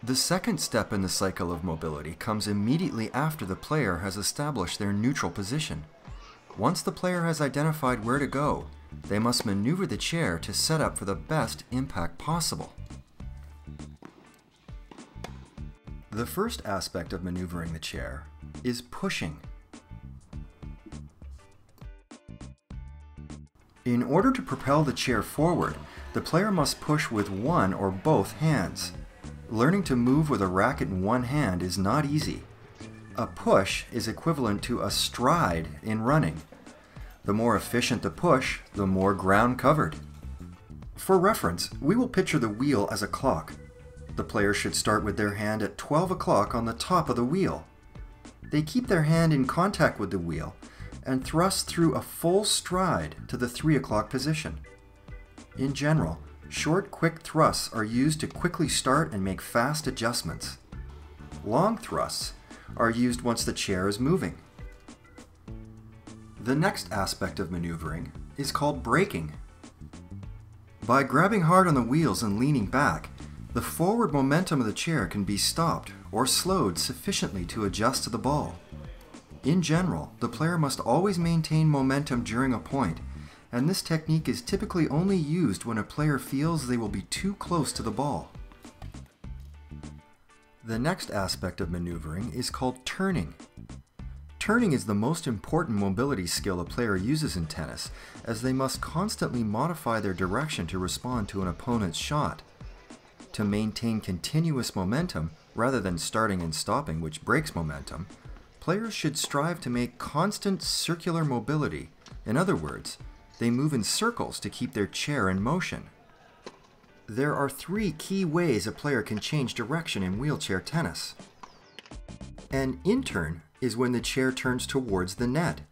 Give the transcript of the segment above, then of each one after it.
The second step in the cycle of mobility comes immediately after the player has established their neutral position. Once the player has identified where to go, they must maneuver the chair to set up for the best impact possible. The first aspect of maneuvering the chair is pushing. In order to propel the chair forward, the player must push with one or both hands. Learning to move with a racket in one hand is not easy. A push is equivalent to a stride in running. The more efficient the push, the more ground covered. For reference, we will picture the wheel as a clock. The player should start with their hand at 12 o'clock on the top of the wheel. They keep their hand in contact with the wheel and thrust through a full stride to the 3 o'clock position. In general, short, quick thrusts are used to quickly start and make fast adjustments. Long thrusts are used once the chair is moving. The next aspect of maneuvering is called braking. By grabbing hard on the wheels and leaning back, the forward momentum of the chair can be stopped or slowed sufficiently to adjust to the ball. In general, the player must always maintain momentum during a point, and this technique is typically only used when a player feels they will be too close to the ball. The next aspect of maneuvering is called turning. Turning is the most important mobility skill a player uses in tennis, as they must constantly modify their direction to respond to an opponent's shot. To maintain continuous momentum, rather than starting and stopping, which breaks momentum, players should strive to make constant circular mobility. In other words, they move in circles to keep their chair in motion. There are 3 key ways a player can change direction in wheelchair tennis. An in-turn is when the chair turns towards the net.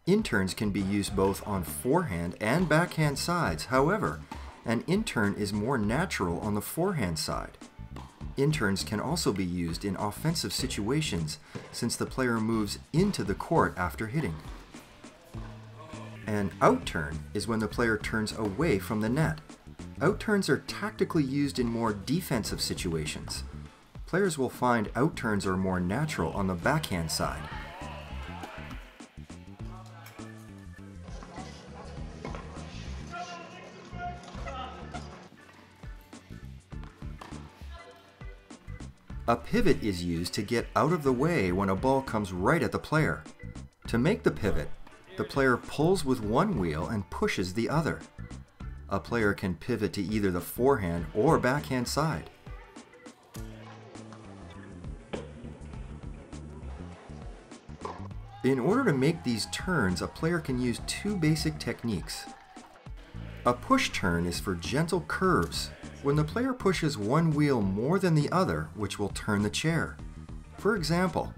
In-turns can be used both on forehand and backhand sides. However, an in-turn is more natural on the forehand side. In-turns can also be used in offensive situations since the player moves into the court after hitting. An out-turn is when the player turns away from the net. Out-turns are tactically used in more defensive situations. Players will find out-turns are more natural on the backhand side. A pivot is used to get out of the way when a ball comes right at the player. To make the pivot, the player pulls with one wheel and pushes the other. A player can pivot to either the forehand or backhand side. In order to make these turns, a player can use 2 basic techniques. A push turn is for gentle curves, when the player pushes one wheel more than the other, which will turn the chair. For example,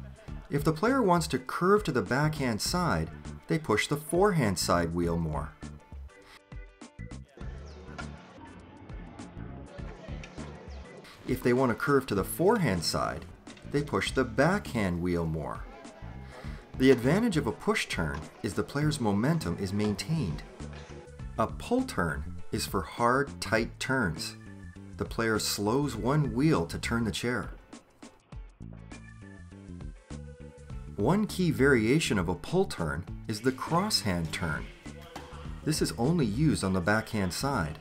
if the player wants to curve to the backhand side, they push the forehand side wheel more. If they want to curve to the forehand side, they push the backhand wheel more. The advantage of a push turn is the player's momentum is maintained. A pull turn is for hard, tight turns. The player slows one wheel to turn the chair. One key variation of a pull turn is the crosshand turn. This is only used on the backhand side.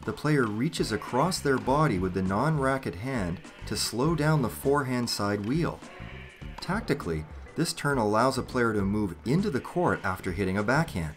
The player reaches across their body with the non-racket hand to slow down the forehand side wheel. Tactically, this turn allows a player to move into the court after hitting a backhand.